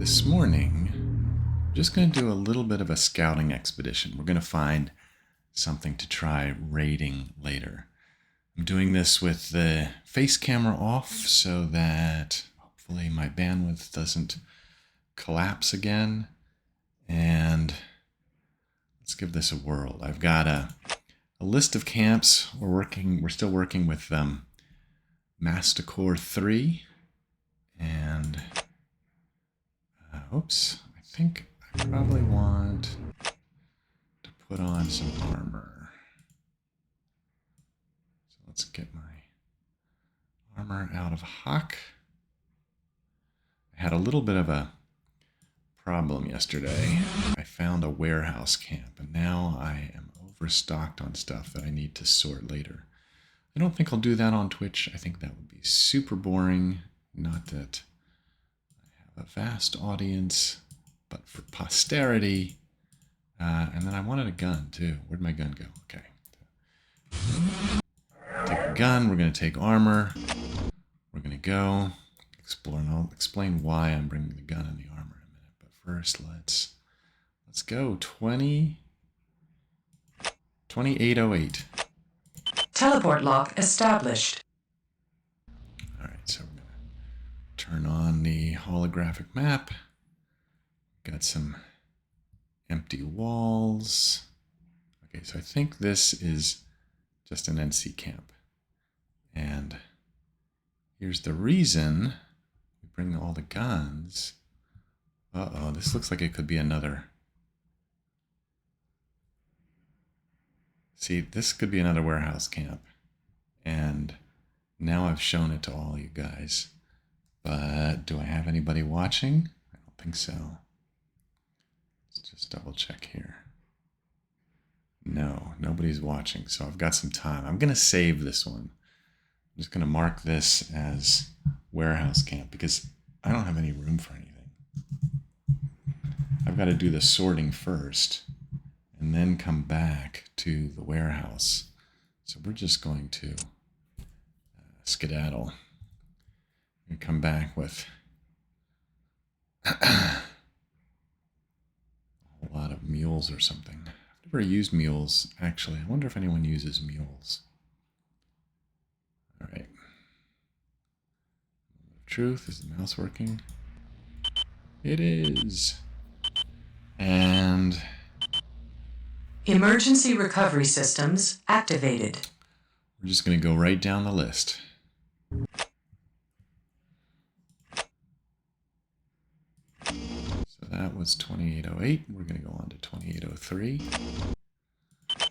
this morning, I'm just going to do a little bit of a scouting expedition. We're going to find something to try raiding later. I'm doing this with the face camera off so that hopefully my bandwidth doesn't collapse again. And let's give this a whirl. I've got a list of camps. We're still working with Masticore 3. And oops, I think I probably want to put on some armor. So let's get my armor out of hock. I had a little bit of a problem yesterday. I found a warehouse camp, and now I am overstocked on stuff that I need to sort later. I don't think I'll do that on Twitch. I think that would be super boring. Not that I have a vast audience, but for posterity. And then I wanted a gun too. Where'd my gun go? Okay. Take a gun. We're going to take armor. We're going to go explore, and I'll explain why I'm bringing the gun and the armor in a minute. But first, let's go. 2808. Teleport lock established. All right, so we're going to turn on the holographic map. Got some empty walls. Okay, so I think this is just an NC camp. And here's the reason we bring all the guns. Uh-oh, this looks like it could be another. See, this could be another warehouse camp. And now I've shown it to all you guys. But do I have anybody watching? I don't think so. Let's just double check here. No, nobody's watching, so I've got some time. I'm going to save this one. I'm just going to mark this as warehouse camp because I don't have any room for anything. I've got to do the sorting first and then come back to the warehouse. So we're just going to skedaddle and come back with a lot of mules or something. I've never used mules, actually. I wonder if anyone uses mules. All right. Truth, is the mouse working? It is. And Emergency recovery systems activated. we're just going to go right down the list. So that was 2808. We're going to go on to 2803.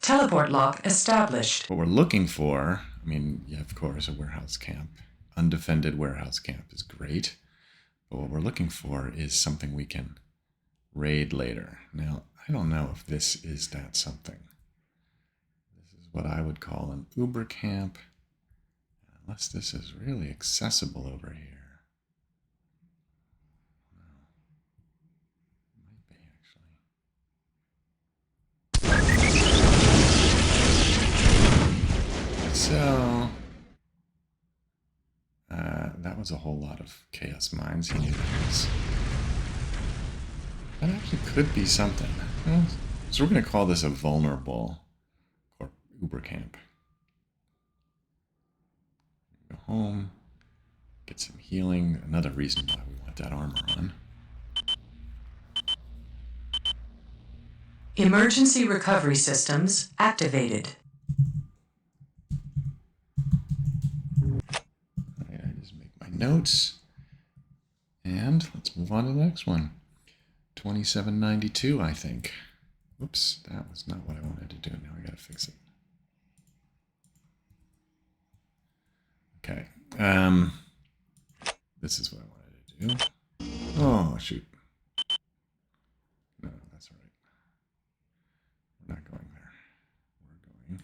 Teleport lock established. What we're looking for, I mean, yeah, of course, a warehouse camp. Undefended warehouse camp is great. But what we're looking for is something we can raid later. Now, I don't know if this is that something. This is what I would call an Uber camp. Unless this is really accessible over here. So, that was a whole lot of chaos mines. He knew that was. That actually could be something. So we're going to call this a vulnerable or Uber camp. Go home, get some healing. Another reason why we want that armor on. Emergency recovery systems activated. Notes, and let's move on to the next one. 2792, I think. Oops, that was not what I wanted to do. Now I gotta fix it. Okay, this is what I wanted to do. Oh, shoot. No, that's all right. We're not going there. We're going.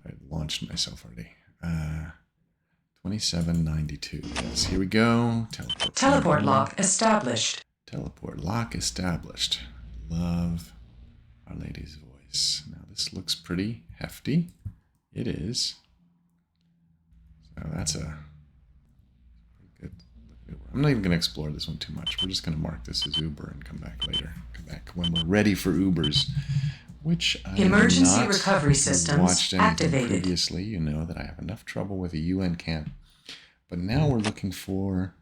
I launched myself already. 2792. Yes, here we go. Teleport lock established. Teleport lock established. Love Our Lady's voice. Now this looks pretty hefty. It is. So that's a I'm not even going to explore this one too much. We're just going to mark this as Uber and come back later. Come back when we're ready for Ubers, which I Emergency have not recovery systems watched anything activated. previously. You know that I have enough trouble with a UN camp. But now we're looking for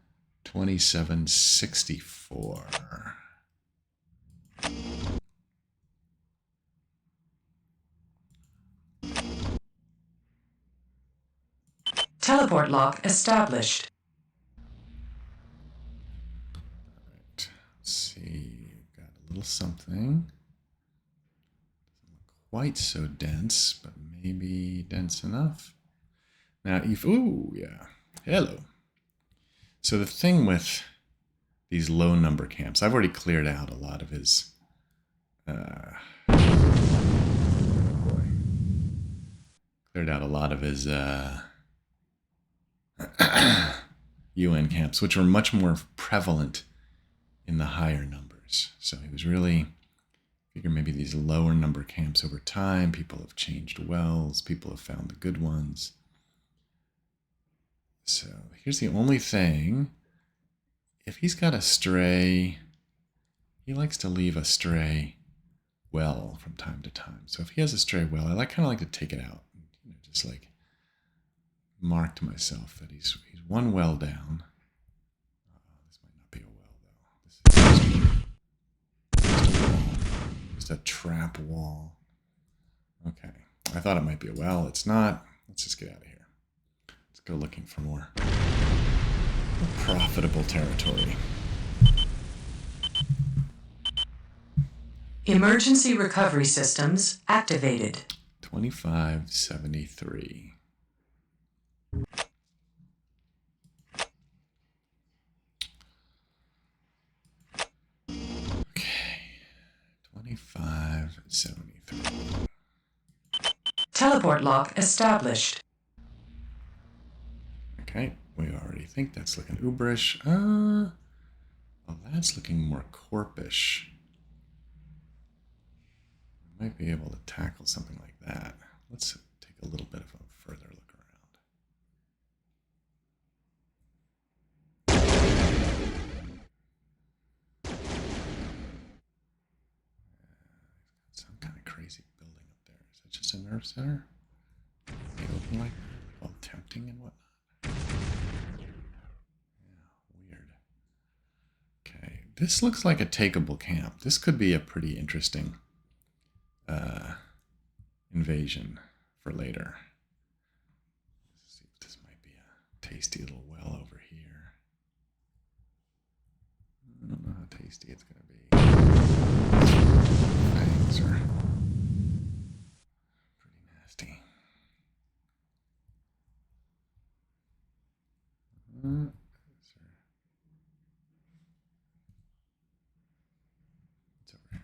2764. Teleport lock established. Let's see, got a little something. Doesn't look quite so dense, but maybe dense enough. Now, ooh, yeah, hello. So the thing with these low number camps, I've already cleared out a lot of his, cleared out a lot of his UN camps, which were much more prevalent in the higher numbers. So he was really, figure maybe these lower number camps over time, people have changed wells, people have found the good ones. So here's the only thing. If he's got a stray, he likes to leave a stray well from time to time. So if he has a stray well, I kind of like to take it out. You know, just like mark to myself that he's one well down. This might not be a well though. This is just a wall. Just a trap wall. Okay. I thought it might be a well. It's not. Let's just get out of here. Let's go looking for more profitable territory. Emergency recovery systems activated. 2573. Okay. 2573. Teleport lock established. Okay, we already think that's looking Uberish. Well, that's looking more Corpish. We might be able to tackle something like that. Let's take a little bit of a further look around. Some kind of crazy building up there. Is that just a nerve center? They open like all tempting and whatnot. Weird. Okay, this looks like a takeable camp. This could be a pretty interesting invasion for later. Let's see if this might be a tasty little well over here. I don't know how tasty it's going to be. Fangs are pretty nasty. It's over here.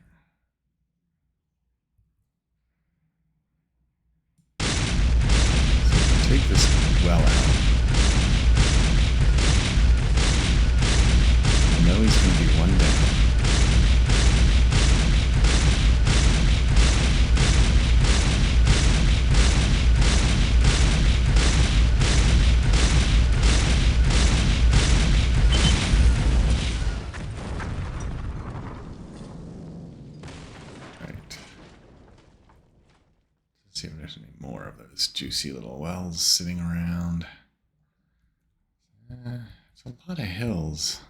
So take this well out. I know he's going to be one down. See if there's any more of those juicy little wells sitting around. It's a lot of hills.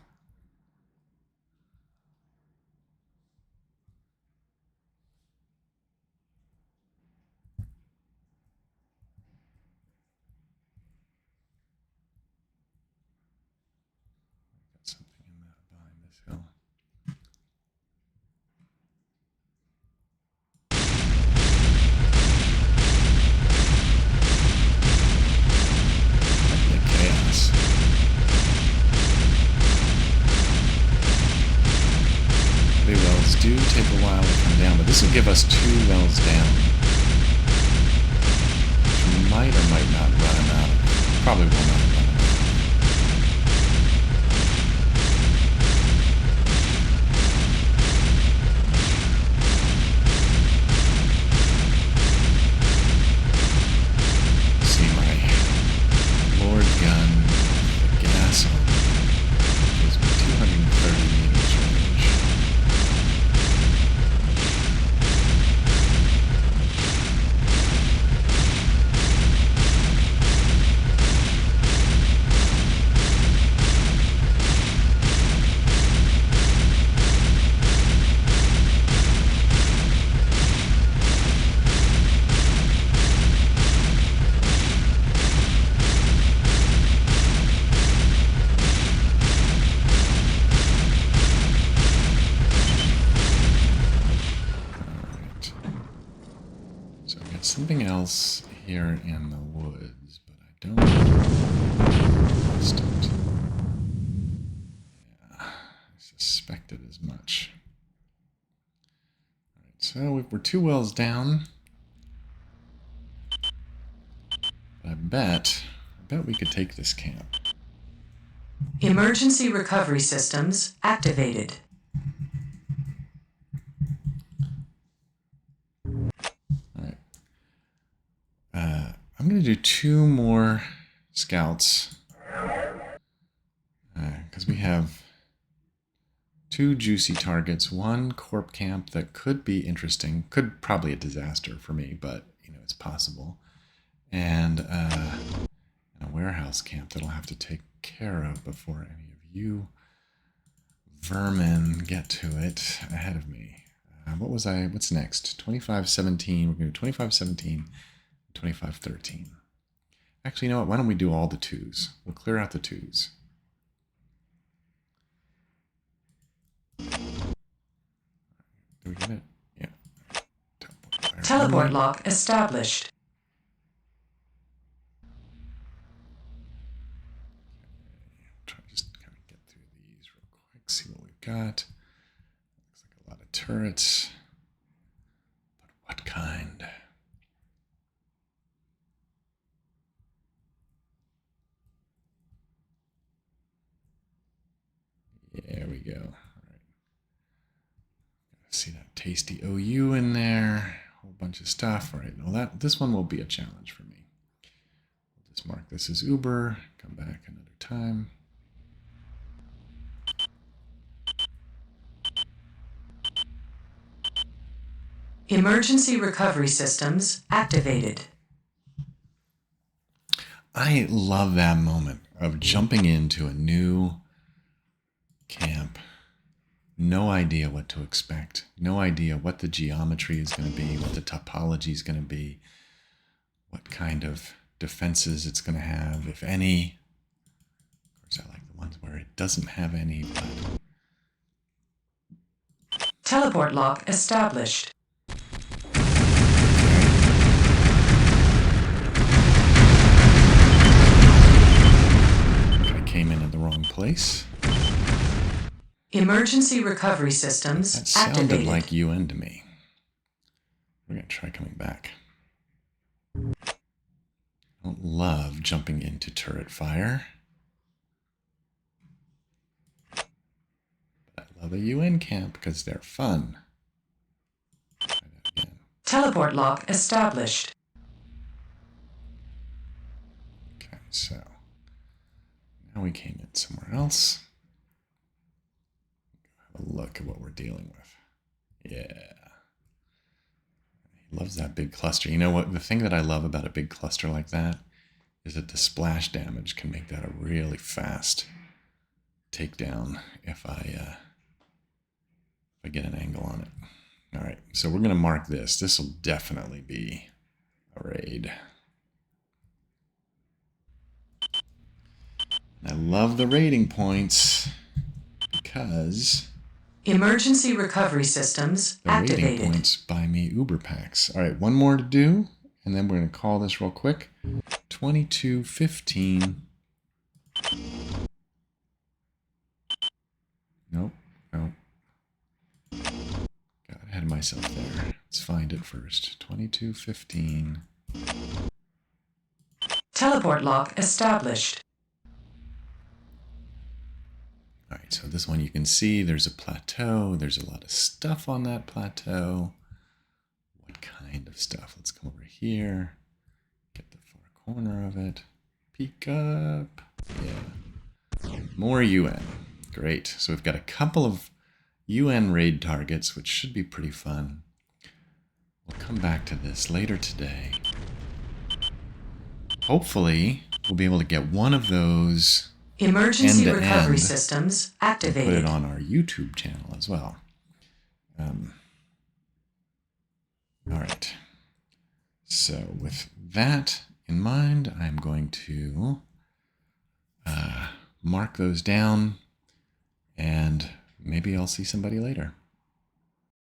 Got something in that behind this hill. Chaos. The wells do take a while to come down, but this will give us 2 wells down, which we might or might not run him out of. Probably will not run him out of. See my Lord gun with the gas on. else here in the woods, but I don't trust it. Yeah, I suspected as much. All right, so we're 2 wells down. I bet we could take this camp. Emergency recovery systems activated. All right. I'm going to do 2 more scouts because we have 2 juicy targets. 1 corp camp that could be interesting, could probably a disaster for me, but it's possible. And a warehouse camp that I'll have to take care of before any of you vermin get to it ahead of me. What's next? 2517. We're going to do 2517, 2513. Actually, you know what? Why don't we do all the 2s? We'll clear out the 2s. Do we get it? Yeah. Teleport lock established. Just kind of get through these real quick, see what we've got. Looks like a lot of turrets. But what kind? There we go. All right. See that tasty OU in there. A whole bunch of stuff. All right. Well, this one will be a challenge for me. We'll just mark this as Uber. Come back another time. Emergency recovery systems activated. I love that moment of jumping into a new camp. No idea what to expect. No idea what the geometry is going to be, what the topology is going to be, what kind of defenses it's going to have, if any. Of course, I like the ones where it doesn't have any, but... Teleport lock established. I came in at the wrong place. Emergency recovery systems That sounded activated. like UN to me. We're going to try coming back. I don't love jumping into turret fire. But I love a UN camp because they're fun. Try that again. Teleport lock established. Okay, so now we came in somewhere else. Have a look at what we're dealing with. Yeah. He loves that big cluster. You know what? The thing that I love about a big cluster like that is that the splash damage can make that a really fast takedown if I get an angle on it. All right, so we're going to mark this. This will definitely be a raid. And I love the raiding points because Emergency recovery systems the rating activated. points buy me Uber packs. All right, one more to do, and then we're going to call this real quick. 2215. Nope. Got ahead of myself there. Let's find it first. 2215. Teleport lock established. All right, so this one you can see there's a plateau. There's a lot of stuff on that plateau. What kind of stuff? Let's come over here. Get the far corner of it. Peek up. Yeah. More UN. Great. So we've got a couple of UN raid targets, which should be pretty fun. We'll come back to this later today. Hopefully, we'll be able to get one of those Emergency end-to-end recovery systems and activated. put it on our YouTube channel as well. All right. So with that in mind, I'm going to mark those down, and maybe I'll see somebody later.